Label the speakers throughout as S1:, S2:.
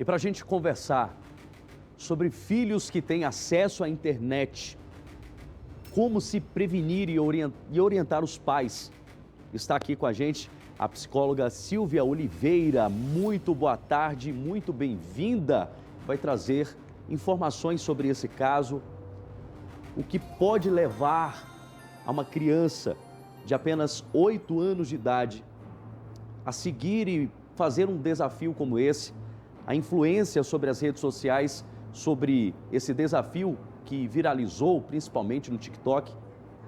S1: E para a gente conversar sobre filhos que têm acesso à internet, como se prevenir e orientar os pais, está aqui com a gente a psicóloga Silvia Oliveira. Muito boa tarde, muito bem-vinda. Vai trazer informações sobre esse caso, o que pode levar a uma criança de apenas 8 anos de idade a seguir e fazer um desafio como esse, a influência sobre as redes sociais, sobre esse desafio que viralizou principalmente no TikTok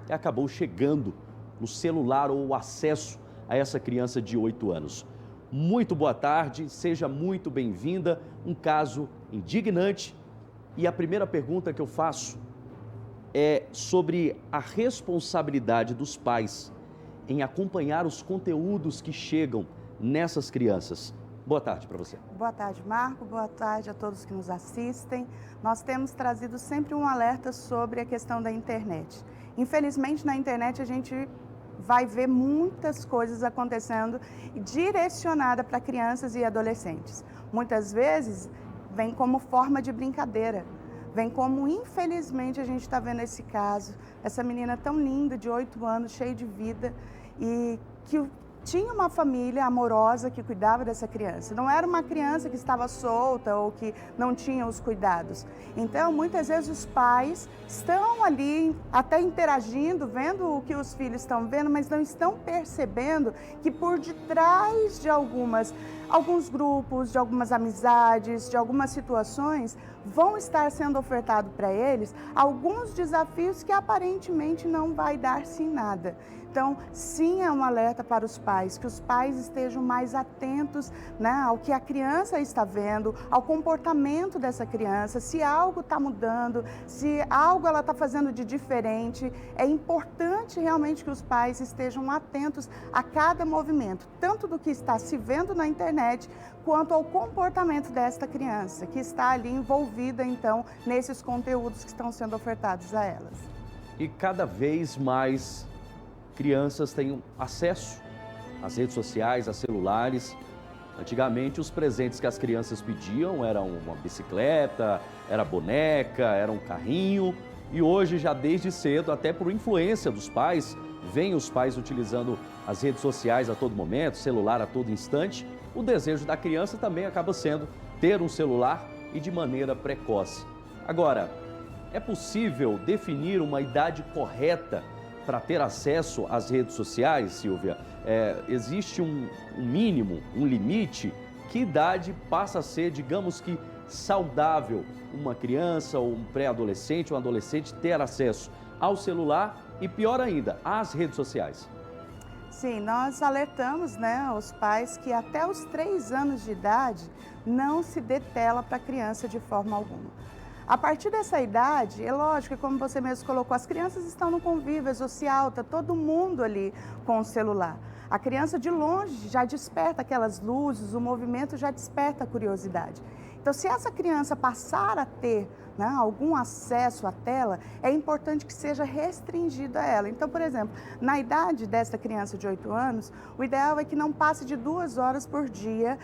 S1: e acabou chegando no celular ou o acesso a essa criança de 8 anos. Muito boa tarde, seja muito bem-vinda, um caso indignante. E a primeira pergunta que eu faço é sobre a responsabilidade dos pais em acompanhar os conteúdos que chegam nessas crianças. Boa tarde para você.
S2: Boa tarde, Marco. Boa tarde a todos que nos assistem. Nós temos trazido sempre um alerta sobre a questão da internet. Infelizmente, na internet a gente vai ver muitas coisas acontecendo direcionada para crianças e adolescentes. Muitas vezes vem como forma de brincadeira. Vem como, infelizmente, a gente está vendo esse caso, essa menina tão linda, de 8 anos, cheia de vida, e que tinha uma família amorosa que cuidava dessa criança. Não era uma criança que estava solta ou que não tinha os cuidados. Então, muitas vezes os pais estão ali até interagindo, vendo o que os filhos estão vendo, mas não estão percebendo que por detrás de alguns grupos, de algumas amizades, de algumas situações, vão estar sendo ofertados para eles alguns desafios que aparentemente não vai dar-se em nada. Então, sim, é um alerta para os pais, que os pais estejam mais atentos, né, ao que a criança está vendo, ao comportamento dessa criança, se algo está mudando, se algo ela está fazendo de diferente. É importante realmente que os pais estejam atentos a cada movimento, tanto do que está se vendo na internet, quanto ao comportamento desta criança, que está ali envolvida, então, nesses conteúdos que estão sendo ofertados a elas.
S1: E cada vez mais crianças têm acesso às redes sociais, a celulares. Antigamente, os presentes que as crianças pediam eram uma bicicleta, era boneca, era um carrinho. E hoje, já desde cedo, até por influência dos pais, vêm os pais utilizando as redes sociais a todo momento, celular a todo instante. O desejo da criança também acaba sendo ter um celular e de maneira precoce. Agora, é possível definir uma idade correta para ter acesso às redes sociais, Silvia? Existe um mínimo, um limite? Que idade passa a ser, digamos que, saudável uma criança ou um pré-adolescente ou um adolescente ter acesso ao celular e, pior ainda, às redes sociais?
S2: Sim, nós alertamos, né, os pais que até os 3 anos de idade não se dê tela para a criança de forma alguma. A partir dessa idade, é lógico que, como você mesmo colocou, as crianças estão no convívio social, está todo mundo ali com o celular. A criança de longe já desperta aquelas luzes, o movimento já desperta a curiosidade. Então, se essa criança passar a ter, né, algum acesso à tela, é importante que seja restringido a ela. Então, por exemplo, na idade dessa criança de 8 anos, o ideal é que não passe de 2 horas por dia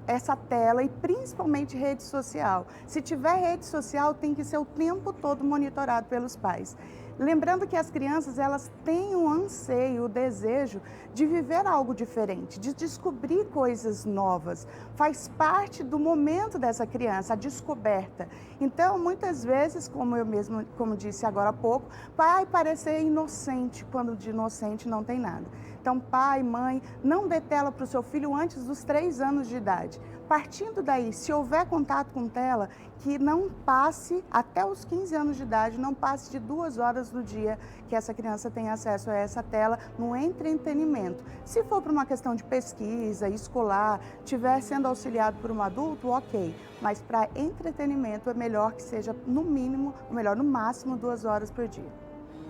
S2: essa tela, e principalmente rede social. Se tiver rede social, tem que ser o tempo todo monitorado pelos pais. Lembrando que as crianças, elas têm o anseio, o desejo de viver algo diferente, de descobrir coisas novas. Faz parte do momento dessa criança, a descoberta. Então, muitas vezes, como disse agora há pouco, vai parecer inocente, quando de inocente não tem nada. Então, pai, mãe, não dê tela para o seu filho antes dos 3 anos de idade. Partindo daí, se houver contato com tela, que não passe, até os 15 anos de idade, não passe de 2 horas no dia que essa criança tem acesso a essa tela no entretenimento. Se for por uma questão de pesquisa, escolar, estiver sendo auxiliado por um adulto, ok. Mas para entretenimento é melhor que seja no mínimo, ou melhor, no máximo 2 horas por dia.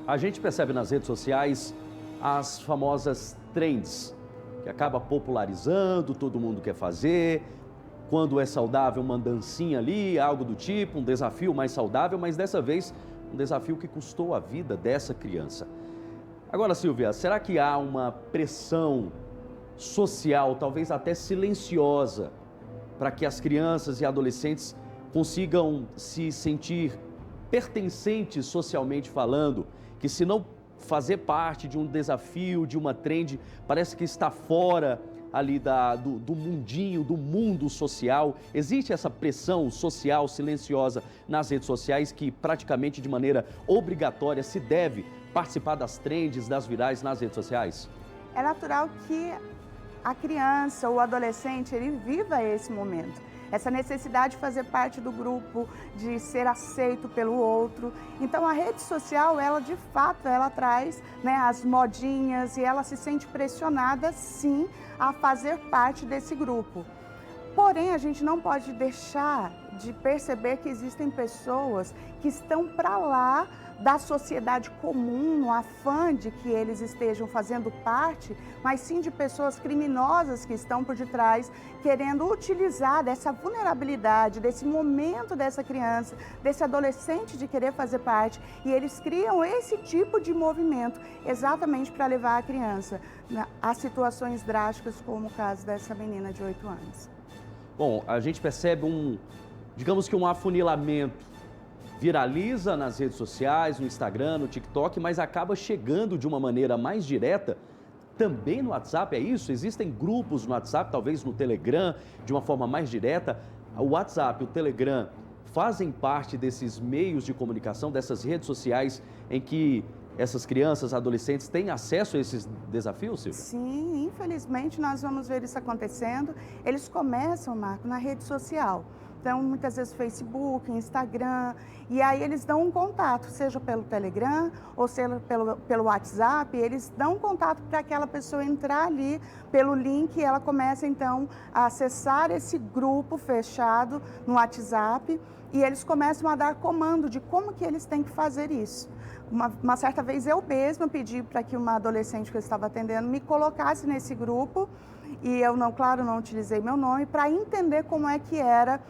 S1: A gente percebe nas redes sociais as famosas trends, que acaba popularizando, todo mundo quer fazer. Quando é saudável, uma dancinha ali, algo do tipo, um desafio mais saudável, mas dessa vez um desafio que custou a vida dessa criança. Agora, Silvia, será que há uma pressão social, talvez até silenciosa, para que as crianças e adolescentes consigam se sentir pertencentes socialmente falando, que se não fazer parte de um desafio, de uma trend, parece que está fora ali do mundinho, do mundo social. Existe essa pressão social silenciosa nas redes sociais que praticamente de maneira obrigatória se deve participar das trends, das virais nas redes sociais?
S2: É natural que a criança ou o adolescente, ele viva esse momento. Essa necessidade de fazer parte do grupo, de ser aceito pelo outro. Então, a rede social, ela de fato, ela traz, né, as modinhas e ela se sente pressionada, sim, a fazer parte desse grupo. Porém, a gente não pode deixar de perceber que existem pessoas que estão para lá da sociedade comum, no afã de que eles estejam fazendo parte, mas sim de pessoas criminosas que estão por detrás, querendo utilizar dessa vulnerabilidade, desse momento dessa criança, desse adolescente de querer fazer parte, e eles criam esse tipo de movimento exatamente para levar a criança a situações drásticas, como o caso dessa menina de 8 anos.
S1: Bom, a gente percebe digamos que um afunilamento. Viraliza nas redes sociais, no Instagram, no TikTok, mas acaba chegando de uma maneira mais direta também no WhatsApp, é isso? Existem grupos no WhatsApp, talvez no Telegram, de uma forma mais direta. O WhatsApp, o Telegram, fazem parte desses meios de comunicação, dessas redes sociais em que essas crianças, adolescentes têm acesso a esses desafios, Silvia?
S2: Sim, infelizmente nós vamos ver isso acontecendo. Eles começam, Marco, na rede social. Então, muitas vezes Facebook, Instagram, e aí eles dão um contato, seja pelo Telegram ou seja pelo WhatsApp, eles dão um contato para aquela pessoa entrar ali pelo link e ela começa então a acessar esse grupo fechado no WhatsApp e eles começam a dar comando de como que eles têm que fazer isso. Uma certa vez eu mesma pedi para que uma adolescente que eu estava atendendo me colocasse nesse grupo e eu, claro, não utilizei meu nome para entender como é que era,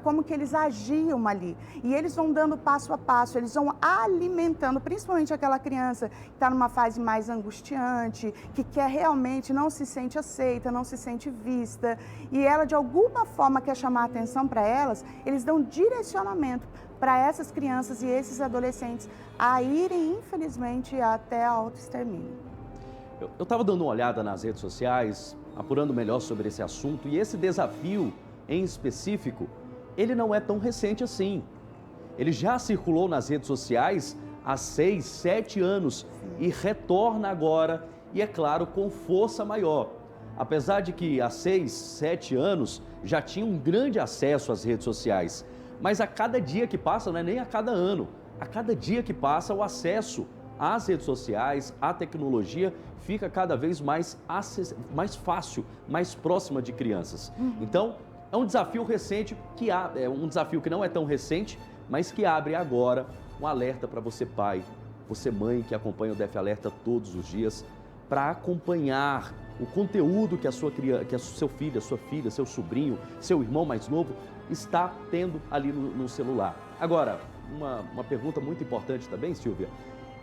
S2: como que eles agiam ali. E eles vão dando passo a passo, eles vão alimentando, principalmente aquela criança que está numa fase mais angustiante, que quer realmente, não se sente aceita, não se sente vista, e ela de alguma forma quer chamar a atenção para elas, eles dão direcionamento para essas crianças e esses adolescentes a irem, infelizmente, até a autoextermínio.
S1: Eu estava dando uma olhada nas redes sociais, apurando melhor sobre esse assunto, e esse desafio em específico, ele não é tão recente assim. Ele já circulou nas redes sociais há 6, 7 anos e retorna agora, e é claro, com força maior. Apesar de que há 6, 7 anos já tinha um grande acesso às redes sociais, mas a cada dia que passa, não é nem a cada ano, a cada dia que passa o acesso às redes sociais, à tecnologia, fica cada vez mais fácil, mais próxima de crianças. Então, é um desafio recente, é um desafio que não é tão recente, mas que abre agora um alerta para você pai, você mãe que acompanha o DF Alerta todos os dias, para acompanhar o conteúdo que seu filho, a sua filha, seu sobrinho, seu irmão mais novo está tendo ali no celular. Agora, uma pergunta muito importante também, Silvia.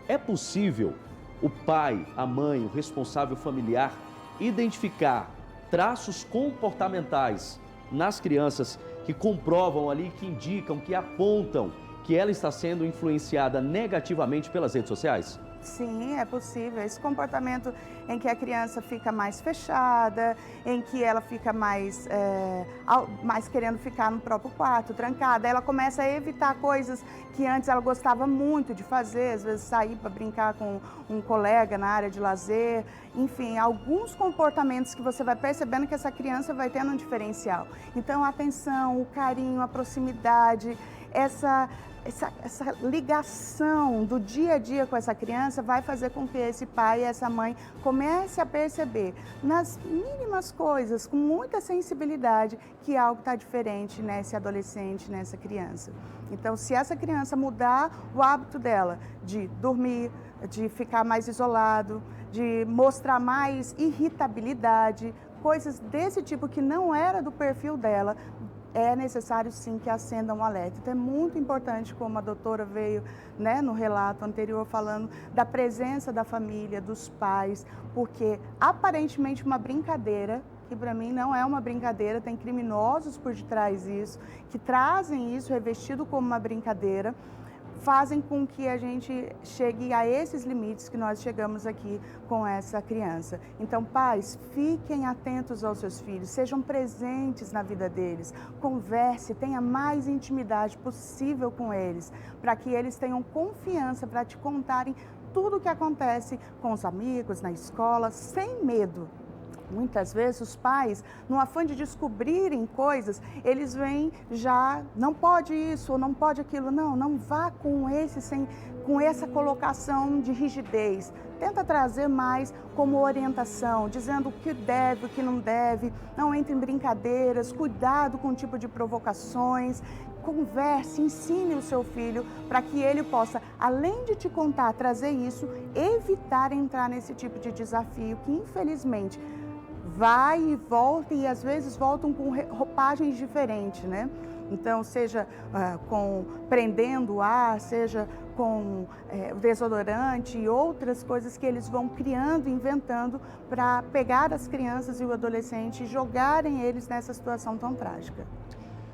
S1: É possível o pai, a mãe, o responsável familiar identificar traços comportamentais nas crianças que comprovam ali, que indicam, que apontam que ela está sendo influenciada negativamente pelas redes sociais?
S2: Sim, é possível. Esse comportamento em que a criança fica mais fechada, em que ela fica mais querendo ficar no próprio quarto, trancada, ela começa a evitar coisas que antes ela gostava muito de fazer, às vezes sair para brincar com um colega na área de lazer, enfim, alguns comportamentos que você vai percebendo que essa criança vai tendo um diferencial. Então, a atenção, o carinho, a proximidade, essa ligação do dia a dia com essa criança vai fazer com que esse pai e essa mãe comece a perceber nas mínimas coisas, com muita sensibilidade, que algo está diferente nesse adolescente, nessa criança. Então, se essa criança mudar o hábito dela de dormir, de ficar mais isolado, de mostrar mais irritabilidade, coisas desse tipo que não era do perfil dela, é necessário sim que acenda um alerta. Então é muito importante, como a doutora veio, né, no relato anterior falando da presença da família, dos pais, porque aparentemente uma brincadeira aqui para mim não é uma brincadeira, tem criminosos por detrás disso, que trazem isso revestido como uma brincadeira, fazem com que a gente chegue a esses limites que nós chegamos aqui com essa criança. Então, pais, fiquem atentos aos seus filhos, sejam presentes na vida deles, converse, tenha mais intimidade possível com eles, para que eles tenham confiança para te contarem tudo o que acontece com os amigos, na escola, sem medo. Muitas vezes os pais, no afã de descobrirem coisas, eles vêm já, não pode isso ou não pode aquilo. Não, não vá com com essa colocação de rigidez. Tenta trazer mais como orientação, dizendo o que deve, o que não deve, não entre em brincadeiras, cuidado com o tipo de provocações. Converse, ensine o seu filho para que ele possa, além de te contar, trazer isso, evitar entrar nesse tipo de desafio que, infelizmente, vai e volta e às vezes voltam com roupagens diferentes, né? Então, seja com prendendo o ar, seja com desodorante e outras coisas que eles vão criando, inventando para pegar as crianças e o adolescente e jogarem eles nessa situação tão trágica.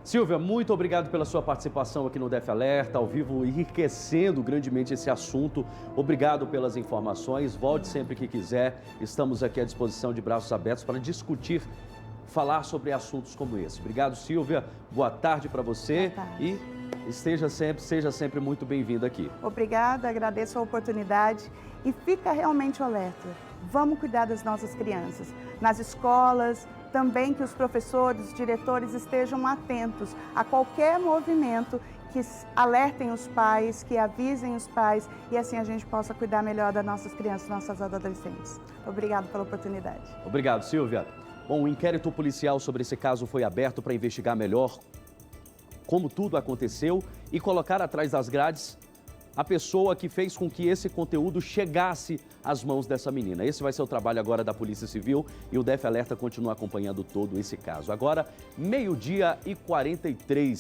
S1: Silvia, muito obrigado pela sua participação aqui no DF Alerta, ao vivo, enriquecendo grandemente esse assunto. Obrigado pelas informações. Volte sempre que quiser. Estamos aqui à disposição de braços abertos para discutir, falar sobre assuntos como esse. Obrigado, Silvia. Boa tarde para você.
S2: Boa tarde.
S1: E seja sempre muito bem-vinda aqui.
S2: Obrigada, agradeço a oportunidade e fica realmente alerta. Vamos cuidar das nossas crianças. Nas escolas, também que os professores, os diretores estejam atentos a qualquer movimento, que alertem os pais, que avisem os pais e assim a gente possa cuidar melhor das nossas crianças, nossas adolescentes. Obrigado pela oportunidade.
S1: Obrigado, Silvia. Bom, o inquérito policial sobre esse caso foi aberto para investigar melhor como tudo aconteceu e colocar atrás das grades a pessoa que fez com que esse conteúdo chegasse às mãos dessa menina. Esse vai ser o trabalho agora da Polícia Civil e o DF Alerta continua acompanhando todo esse caso. Agora, 12h43.